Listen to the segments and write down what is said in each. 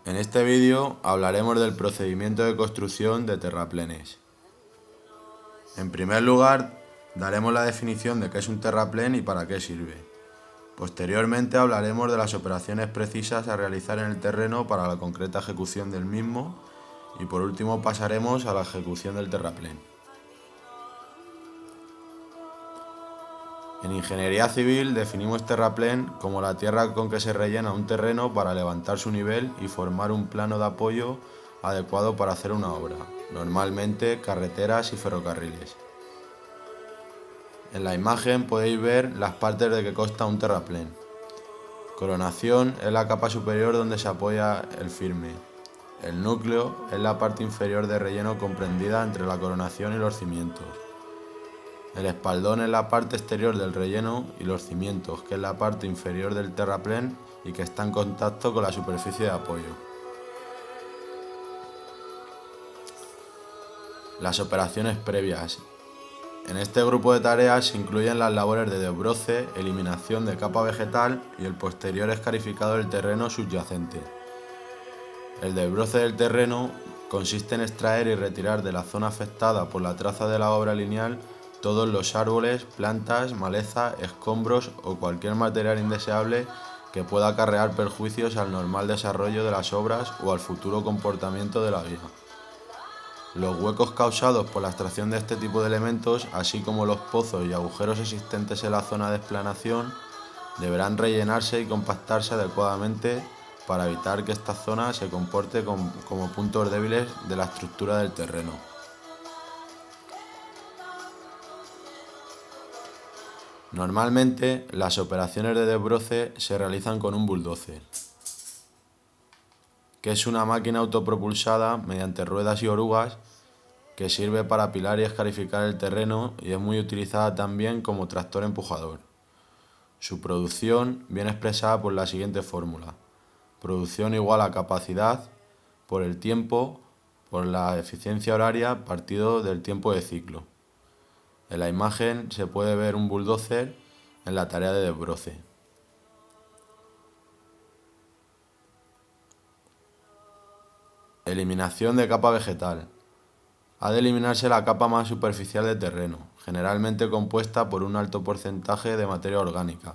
En este vídeo hablaremos del procedimiento de construcción de terraplenes. En primer lugar, daremos la definición de qué es un terraplén y para qué sirve. Posteriormente hablaremos de las operaciones precisas a realizar en el terreno para la concreta ejecución del mismo y por último pasaremos a la ejecución del terraplén. En ingeniería civil definimos terraplén como la tierra con que se rellena un terreno para levantar su nivel y formar un plano de apoyo adecuado para hacer una obra, normalmente carreteras y ferrocarriles. En la imagen podéis ver las partes de que consta un terraplén. Coronación es la capa superior donde se apoya el firme. El núcleo es la parte inferior de relleno comprendida entre la coronación y los cimientos. El espaldón es la parte exterior del relleno y los cimientos, que es la parte inferior del terraplén y que está en contacto con la superficie de apoyo. Las operaciones previas. En este grupo de tareas se incluyen las labores de desbroce, eliminación de capa vegetal y el posterior escarificado del terreno subyacente. El desbroce del terreno consiste en extraer y retirar de la zona afectada por la traza de la obra lineal todos los árboles, plantas, maleza, escombros o cualquier material indeseable que pueda acarrear perjuicios al normal desarrollo de las obras o al futuro comportamiento de la vía. Los huecos causados por la extracción de este tipo de elementos, así como los pozos y agujeros existentes en la zona de explanación, deberán rellenarse y compactarse adecuadamente para evitar que esta zona se comporte como puntos débiles de la estructura del terreno. Normalmente, las operaciones de desbroce se realizan con un bulldozer, que es una máquina autopropulsada mediante ruedas y orugas que sirve para apilar y escarificar el terreno y es muy utilizada también como tractor empujador. Su producción viene expresada por la siguiente fórmula: producción igual a capacidad por el tiempo por la eficiencia horaria partido del tiempo de ciclo. En la imagen se puede ver un bulldozer en la tarea de desbroce. Eliminación de capa vegetal. Ha de eliminarse la capa más superficial de terreno, generalmente compuesta por un alto porcentaje de materia orgánica,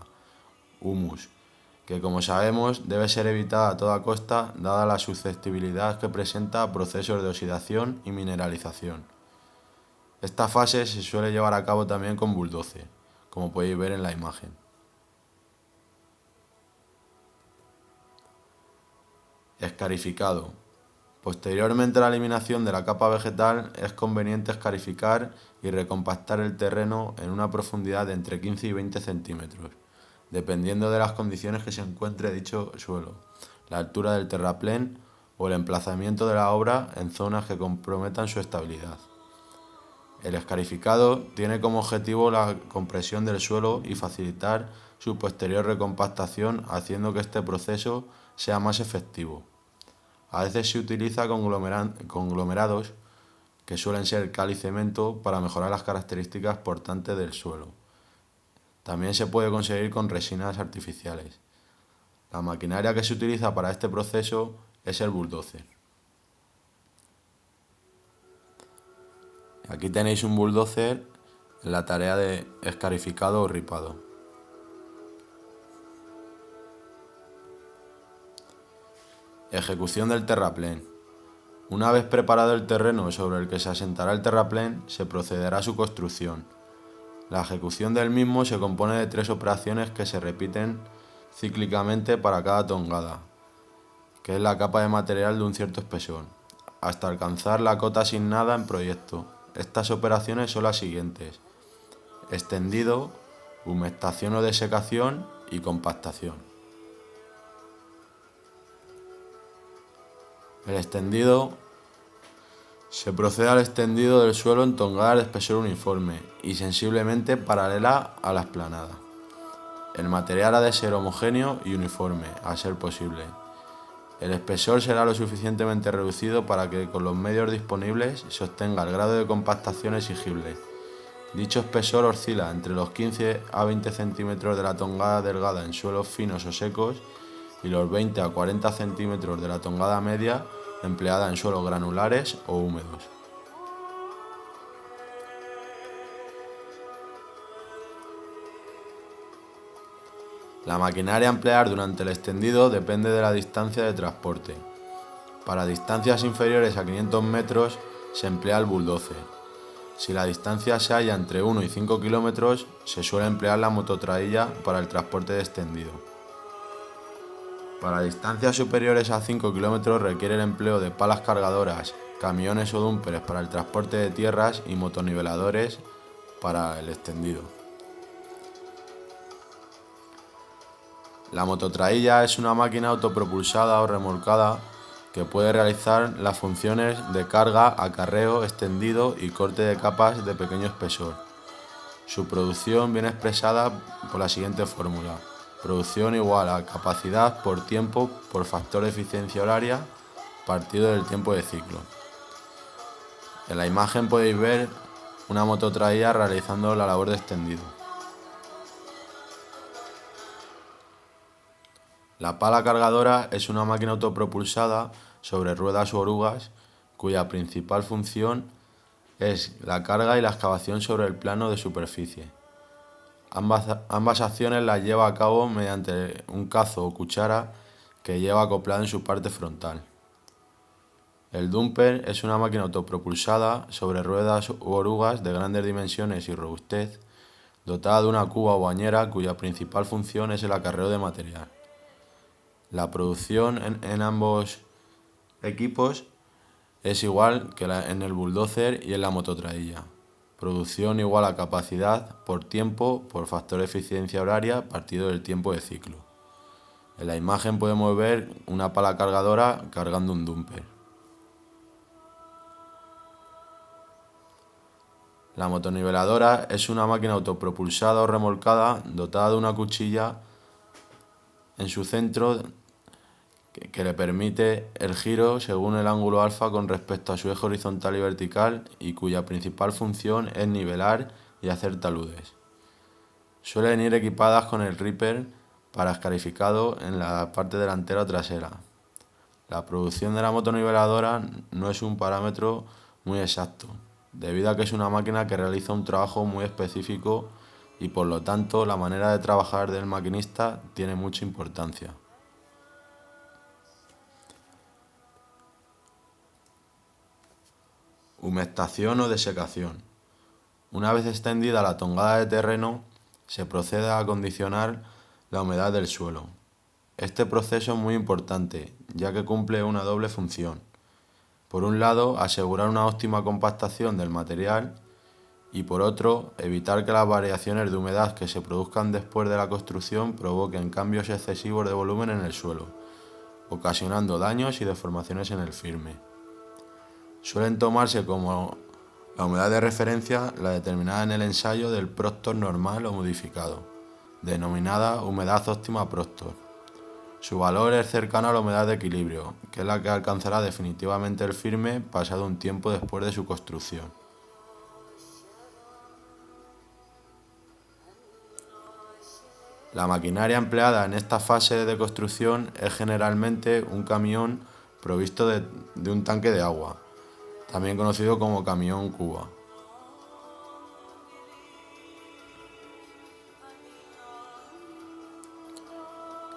humus, que como sabemos debe ser evitada a toda costa dada la susceptibilidad que presenta a procesos de oxidación y mineralización. Esta fase se suele llevar a cabo también con bulldozer, como podéis ver en la imagen. Escarificado. Posteriormente a la eliminación de la capa vegetal es conveniente escarificar y recompactar el terreno en una profundidad de entre 15 y 20 centímetros, dependiendo de las condiciones que se encuentre dicho suelo, la altura del terraplén o el emplazamiento de la obra en zonas que comprometan su estabilidad. El escarificado tiene como objetivo la compresión del suelo y facilitar su posterior recompactación, haciendo que este proceso sea más efectivo. A veces se utiliza conglomerados, que suelen ser cal y cemento, para mejorar las características portantes del suelo. También se puede conseguir con resinas artificiales. La maquinaria que se utiliza para este proceso es el bulldozer. Aquí tenéis un bulldozer en la tarea de escarificado o ripado. Ejecución del terraplén. Una vez preparado el terreno sobre el que se asentará el terraplén, se procederá a su construcción. La ejecución del mismo se compone de 3 operaciones que se repiten cíclicamente para cada tongada, que es la capa de material de un cierto espesor, hasta alcanzar la cota asignada en proyecto. Estas operaciones son las siguientes: extendido, humectación o desecación y compactación. El extendido. Se procede al extendido del suelo en tongadas de espesor uniforme y sensiblemente paralela a la explanada. El material ha de ser homogéneo y uniforme, a ser posible. El espesor será lo suficientemente reducido para que con los medios disponibles se obtenga el grado de compactación exigible. Dicho espesor oscila entre los 15 a 20 centímetros de la tongada delgada en suelos finos o secos y los 20 a 40 centímetros de la tongada media empleada en suelos granulares o húmedos. La maquinaria a emplear durante el extendido depende de la distancia de transporte. Para distancias inferiores a 500 metros se emplea el bulldozer. Si la distancia se halla entre 1 y 5 kilómetros, se suele emplear la mototraílla para el transporte de extendido. Para distancias superiores a 5 kilómetros requiere el empleo de palas cargadoras, camiones o dumpers para el transporte de tierras y motoniveladores para el extendido. La mototraílla es una máquina autopropulsada o remolcada que puede realizar las funciones de carga, acarreo, extendido y corte de capas de pequeño espesor. Su producción viene expresada por la siguiente fórmula: producción igual a capacidad por tiempo por factor de eficiencia horaria partido del tiempo de ciclo. En la imagen podéis ver una mototraílla realizando la labor de extendido. La pala cargadora es una máquina autopropulsada sobre ruedas u orugas cuya principal función es la carga y la excavación sobre el plano de superficie. Ambas acciones las lleva a cabo mediante un cazo o cuchara que lleva acoplado en su parte frontal. El dumper es una máquina autopropulsada sobre ruedas u orugas de grandes dimensiones y robustez, dotada de una cuba o bañera cuya principal función es el acarreo de material. La producción en ambos equipos es igual que en el bulldozer y en la mototraílla. Producción igual a capacidad por tiempo por factor de eficiencia horaria partido del tiempo de ciclo. En la imagen podemos ver una pala cargadora cargando un dumper. La motoniveladora es una máquina autopropulsada o remolcada dotada de una cuchilla en su centro que le permite el giro según el ángulo alfa con respecto a su eje horizontal y vertical y cuya principal función es nivelar y hacer taludes. Suelen ir equipadas con el ripper para escarificado en la parte delantera o trasera. La producción de la motoniveladora no es un parámetro muy exacto, debido a que es una máquina que realiza un trabajo muy específico y por lo tanto la manera de trabajar del maquinista tiene mucha importancia. Humectación o desecación. Una vez extendida la tongada de terreno, se procede a acondicionar la humedad del suelo. Este proceso es muy importante, ya que cumple una doble función. Por un lado, asegurar una óptima compactación del material y por otro, evitar que las variaciones de humedad que se produzcan después de la construcción provoquen cambios excesivos de volumen en el suelo, ocasionando daños y deformaciones en el firme. Suelen tomarse como la humedad de referencia la determinada en el ensayo del Proctor normal o modificado, denominada humedad óptima Proctor. Su valor es cercano a la humedad de equilibrio, que es la que alcanzará definitivamente el firme pasado un tiempo después de su construcción. La maquinaria empleada en esta fase de construcción es generalmente un camión provisto de un tanque de agua, también conocido como camión cuba.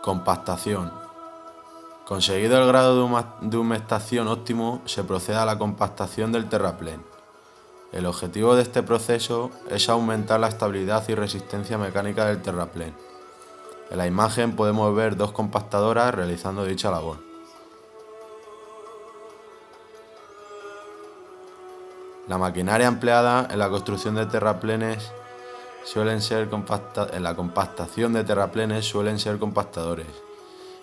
Compactación. Conseguido el grado de humectación óptimo, se procede a la compactación del terraplén. El objetivo de este proceso es aumentar la estabilidad y resistencia mecánica del terraplén. En la imagen podemos ver dos compactadoras realizando dicha labor. La maquinaria empleada en la construcción de terraplenes en la compactación de terraplenes suelen ser compactadores,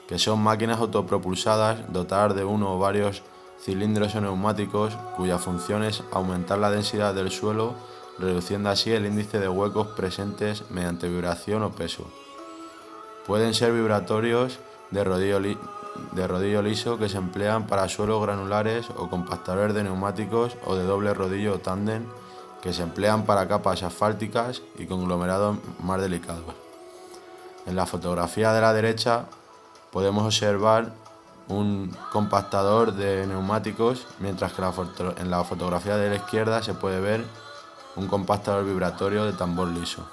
que son máquinas autopropulsadas dotadas de uno o varios cilindros o neumáticos cuya función es aumentar la densidad del suelo, reduciendo así el índice de huecos presentes mediante vibración o peso. Pueden ser vibratorios de rodillo liso que se emplean para suelos granulares o compactadores de neumáticos o de doble rodillo o tándem que se emplean para capas asfálticas y conglomerados más delicados. En la fotografía de la derecha podemos observar un compactador de neumáticos, mientras que en la fotografía de la izquierda se puede ver un compactador vibratorio de tambor liso.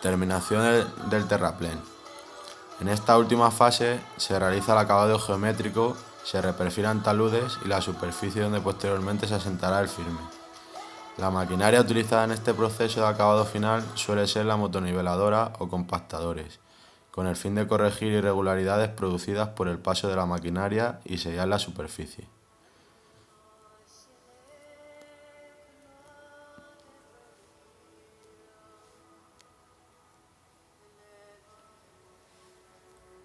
Terminación del terraplén. En esta última fase se realiza el acabado geométrico, se reperfilan taludes y la superficie donde posteriormente se asentará el firme. La maquinaria utilizada en este proceso de acabado final suele ser la motoniveladora o compactadores, con el fin de corregir irregularidades producidas por el paso de la maquinaria y sellar la superficie.